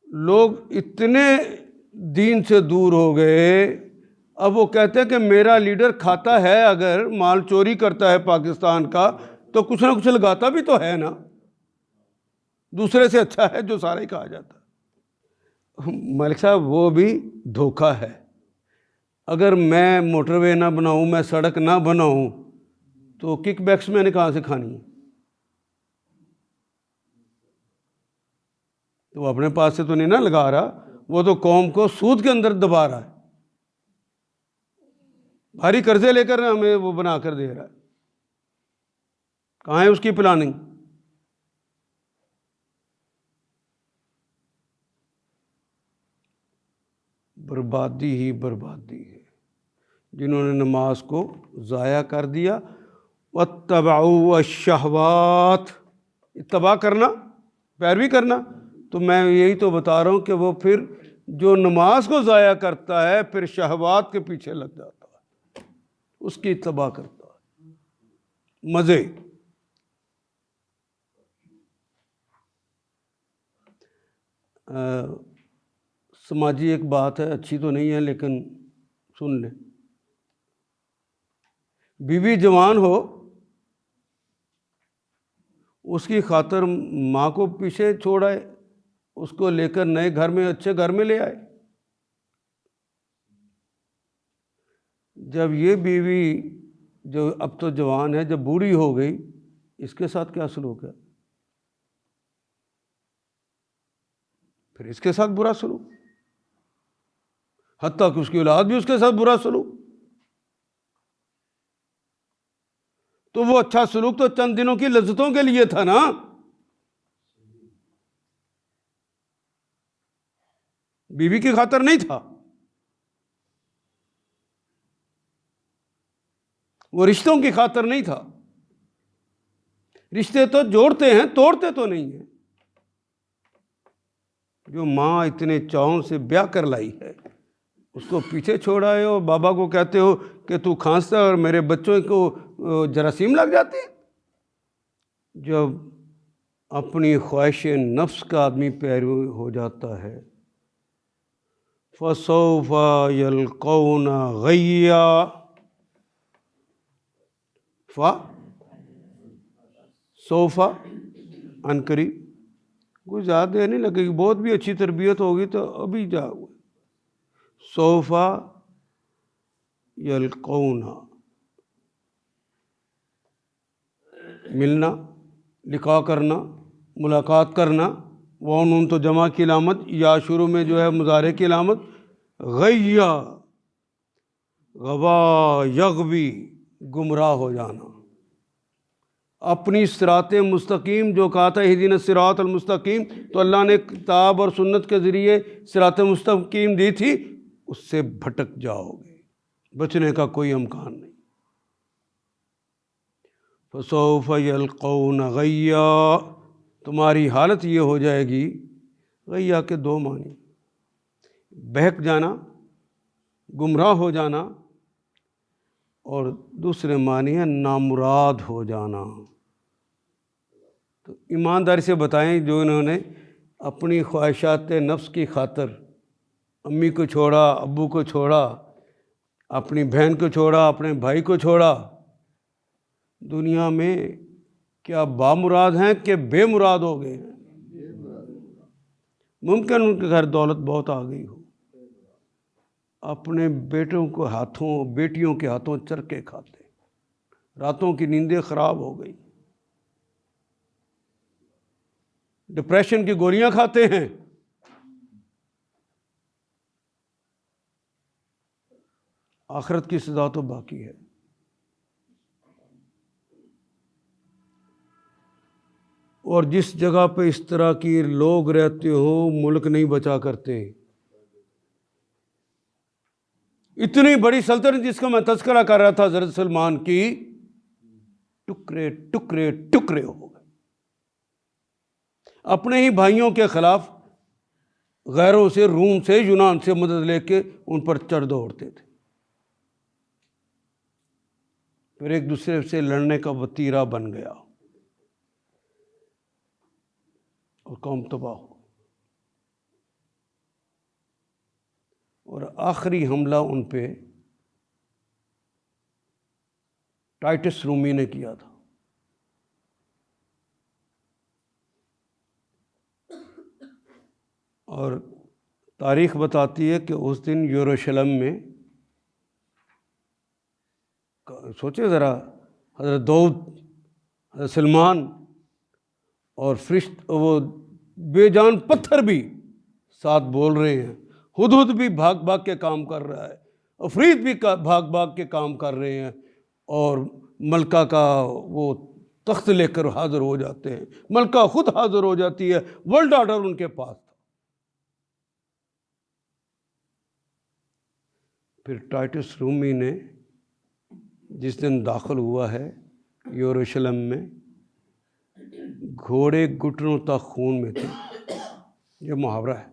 لوگ اتنے دین سے دور ہو گئے، اب وہ کہتے ہیں کہ میرا لیڈر کھاتا ہے، اگر مال چوری کرتا ہے پاکستان کا تو کچھ نہ کچھ لگاتا بھی تو ہے نا، دوسرے سے اچھا ہے جو سارا ہی کہا جاتا ہے۔ ملک صاحب، وہ بھی دھوکہ ہے۔ اگر میں موٹر وے نہ بناؤں، میں سڑک نہ بناؤں تو کک بیکس میں نے کہاں سے کھانی ہے؟ تو وہ اپنے پاس سے تو نہیں نہ لگا رہا، وہ تو قوم کو سود کے اندر دبا رہا ہے، بھاری قرضے لے کر ہمیں وہ بنا کر دے رہا ہے۔ کہاں ہے اس کی پلاننگ؟ بربادی ہی بربادی ہے۔ جنہوں نے نماز کو ضائع کر دیا، واتبعوا الشہوات، اتباع کرنا، پیروی کرنا، تو میں یہی تو بتا رہا ہوں کہ وہ پھر جو نماز کو ضائع کرتا ہے پھر شہوات کے پیچھے لگ جاتا ہے، اس کی اتباع کرتا ہے، مزے۔ سماجی ایک بات ہے، اچھی تو نہیں ہے لیکن سن لیں۔ بیوی جوان ہو، اس کی خاطر ماں کو پیچھے چھوڑ آئے، اس کو لے کر نئے گھر میں، اچھے گھر میں لے آئے۔ جب یہ بیوی جو اب تو جوان ہے، جب بوڑھی ہو گئی، اس کے ساتھ کیا سلوک ہے؟ پھر اس کے ساتھ برا سلوک، حتیٰ کہ اس کی اولاد بھی اس کے ساتھ برا سلوک۔ تو وہ اچھا سلوک تو چند دنوں کی لذتوں کے لیے تھا نا، بیوی کی خاطر نہیں تھا، وہ رشتوں کی خاطر نہیں تھا۔ رشتے تو جوڑتے ہیں، توڑتے تو نہیں ہیں۔ جو ماں اتنے چاؤں سے بیاہ کر لائی ہے، اس کو پیچھے چھوڑ آئے ہو، بابا کو کہتے ہو کہ تو کھانستا ہے اور میرے بچوں کو جراثیم لگ جاتے ہیں۔ جب اپنی خواہش نفس کا آدمی پیرو ہو جاتا ہے، فَسَوْفَ يَلْقَوْنَ غَيًّا، سوف ان قریب، کوئی زیادہ دیر نہیں لگے گی، بہت بھی اچھی تربیت ہوگی تو ابھی جاؤ۔ سوف یلقون، ملنا، لقاء کرنا، ملاقات کرنا، وَنُن تو جمع کی علامت، یا شروع میں جو ہے مضارع کی علامت، غیا، غوا یغوی، گمراہ ہو جانا. اپنی صراط مستقیم جو کہا تھا اہدنا الصراط المستقیم، تو اللہ نے کتاب اور سنت کے ذریعے صراط مستقیم دی تھی، اس سے بھٹک جاؤ گے، بچنے کا کوئی امکان نہیں. فسوف یلقون غیا، تمہاری حالت یہ ہو جائے گی. غیا کے دو معنی، بہک جانا، گمراہ ہو جانا، اور دوسرے معنی ہے نامراد ہو جانا. تو ایمانداری سے بتائیں، جو انہوں نے اپنی خواہشات نفس کی خاطر امی کو چھوڑا، ابو کو چھوڑا، اپنی بہن کو چھوڑا، اپنے بھائی کو چھوڑا، دنیا میں کیا بامراد ہیں کہ بے مراد ہو گئے ہیں؟ ممکن ان کے گھر دولت بہت آ گئی ہو، اپنے بیٹوں کو ہاتھوں، بیٹیوں کے ہاتھوں چرکے کھاتے، راتوں کی نیندیں خراب ہو گئی، ڈپریشن کی گولیاں کھاتے ہیں. آخرت کی سزا تو باقی ہے. اور جس جگہ پہ اس طرح کی لوگ رہتے ہو، ملک نہیں بچا کرتے. اتنی بڑی سلطنت جس کا میں تذکرہ کر رہا تھا حضرت سلمان کی، ٹکڑے ٹکڑے ٹکڑے ہو گئے. اپنے ہی بھائیوں کے خلاف غیروں سے، روم سے، یونان سے مدد لے کے ان پر چڑھ دوڑتے تھے، پھر ایک دوسرے سے لڑنے کا وتیرہ بن گیا اور قوم تباہ ہو. اور آخری حملہ ان پہ ٹائٹس رومی نے کیا تھا. اور تاریخ بتاتی ہے کہ اس دن یروشلم میں، سوچے ذرا، حضرت داؤد، حضرت سلمان اور فرشت، وہ بے جان پتھر بھی ساتھ بول رہے ہیں، ہدہد بھی بھاگ بھاگ کے کام کر رہا ہے، عفریت بھی بھاگ بھاگ کے کام کر رہے ہیں، اور ملکہ کا وہ تخت لے کر حاضر ہو جاتے ہیں، ملکہ خود حاضر ہو جاتی ہے، ورلڈ آرڈر ان کے پاس تھا. پھر ٹائٹس رومی نے جس دن داخل ہوا ہے یروشلم میں، گھوڑے گھٹنوں تک خون میں تھے. یہ محاورہ ہے.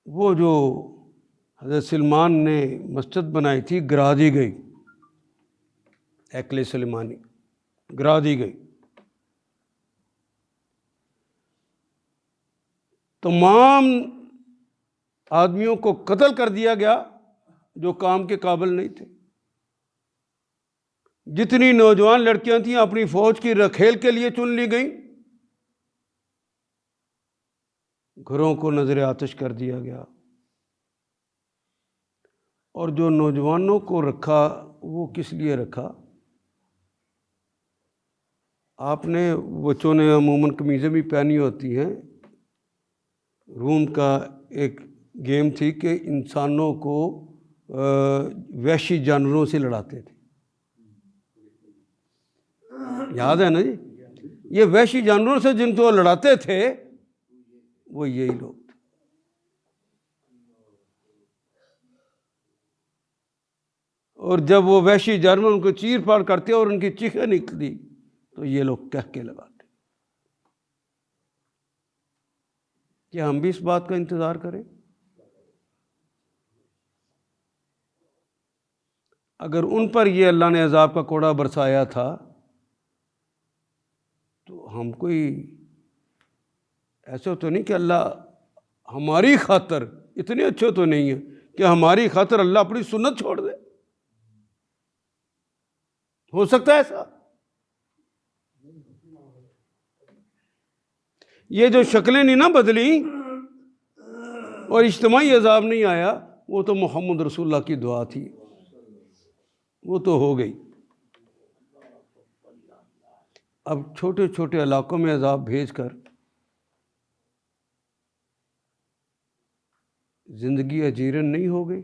وہ جو حضرت سلمان نے مسجد بنائی تھی، گرا دی گئی، ہیکل سلیمانی گرا دی گئی. تمام آدمیوں کو قتل کر دیا گیا جو کام کے قابل نہیں تھے. جتنی نوجوان لڑکیاں تھیں اپنی فوج کی رکھیل کے لیے چن لی گئیں، گھروں کو نظر آتش کر دیا گیا. اور جو نوجوانوں کو رکھا، وہ کس لیے رکھا؟ آپ نے، بچوں نے عموماً قمیضیں بھی پہنی ہوتی ہیں. روم کا ایک گیم تھی کہ انسانوں کو وحشی جانوروں سے لڑاتے تھے. یاد ہے نا جی؟ یہ وحشی جانوروں سے جن کو لڑاتے تھے وہ یہی لوگ تھے. اور جب وہ وحشی جانور ان کو چیر پھاڑ کرتے اور ان کی چیخیں نکلتی تو یہ لوگ کہہ کے لگاتے. کیا ہم بھی اس بات کا انتظار کریں؟ اگر ان پر یہ اللہ نے عذاب کا کوڑا برسایا تھا تو ہم کوئی ایسا تو نہیں کہ اللہ ہماری خاطر اتنے اچھے تو نہیں ہیں کہ ہماری خاطر اللہ اپنی سنت چھوڑ دے. ہو سکتا ہے ایسا؟ یہ جو شکلیں نہیں نہ بدلی اور اجتماعی عذاب نہیں آیا، وہ تو محمد رسول اللہ کی دعا تھی، وہ تو ہو گئی. اب چھوٹے چھوٹے علاقوں میں عذاب بھیج کر زندگی اجیرن نہیں ہو گئی؟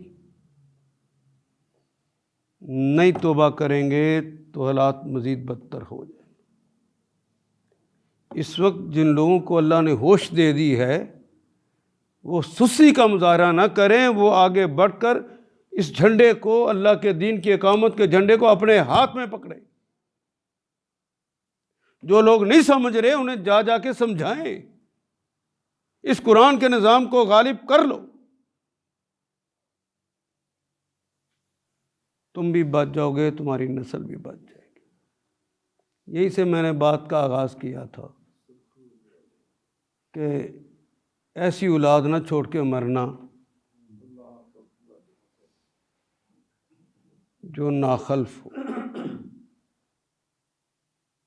نہیں توبہ کریں گے تو حالات مزید بدتر ہو جائیں۔ اس وقت جن لوگوں کو اللہ نے ہوش دے دی ہے وہ سستی کا مظاہرہ نہ کریں، وہ آگے بڑھ کر اس جھنڈے کو، اللہ کے دین کی اقامت کے جھنڈے کو اپنے ہاتھ میں پکڑیں۔ جو لوگ نہیں سمجھ رہے انہیں جا جا کے سمجھائیں، اس قرآن کے نظام کو غالب کر لو، تم بھی بچ جاؤ گے، تمہاری نسل بھی بچ جائے گی۔ یہی سے میں نے بات کا آغاز کیا تھا کہ ایسی اولاد نہ چھوڑ کے مرنا جو ناخلف ہو۔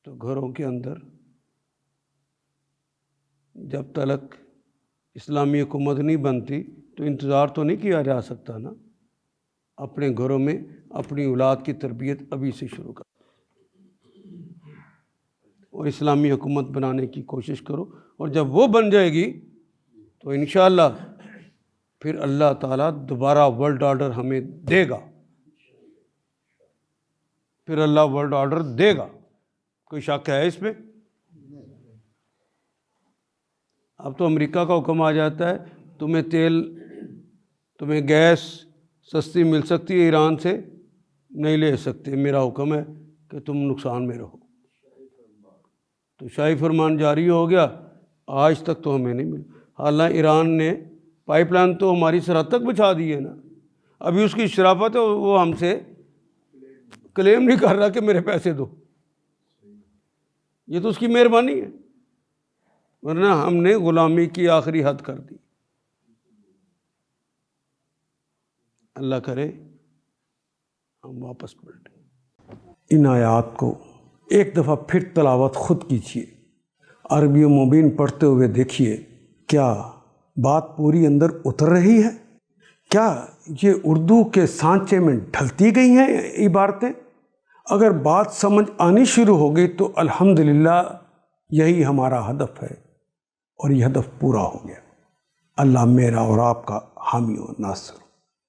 تو گھروں کے اندر جب تک اسلامی حکومت نہیں بنتی تو انتظار تو نہیں کیا جا سکتا نا، اپنے گھروں میں اپنی اولاد کی تربیت ابھی سے شروع کر اور اسلامی حکومت بنانے کی کوشش کرو، اور جب وہ بن جائے گی تو انشاءاللہ پھر اللہ تعالیٰ دوبارہ ورلڈ آرڈر ہمیں دے گا، پھر اللہ ورلڈ آرڈر دے گا، کوئی شک ہے اس میں؟ اب تو امریکہ کا حکم آ جاتا ہے تمہیں تیل، تمہیں گیس سستی مل سکتی ہے ایران سے، نہیں لے سکتے، میرا حکم ہے کہ تم نقصان میں رہو۔ تو شاہی فرمان جاری ہو گیا، آج تک تو ہمیں نہیں ملا۔ حالانکہ ایران نے پائپ لائن تو ہماری سرحد تک بچھا دی ہے نا، ابھی اس کی شرافت ہے، وہ ہم سے کلیم نہیں کر رہا کہ میرے پیسے دو، یہ تو اس کی مہربانی ہے، ورنہ ہم نے غلامی کی آخری حد کر دی۔ اللہ کرے ہم واپس پلٹیں۔ ان آیات کو ایک دفعہ پھر تلاوت خود کیجیے، عربی و مبین پڑھتے ہوئے دیکھیے کیا بات پوری اندر اتر رہی ہے، کیا یہ اردو کے سانچے میں ڈھلتی گئی ہیں عبارتیں؟ اگر بات سمجھ آنی شروع ہو گئی تو الحمدللہ یہی ہمارا ہدف ہے، اور یہ ہدف پورا ہو گیا۔ اللہ میرا اور آپ کا حامی و ناصر۔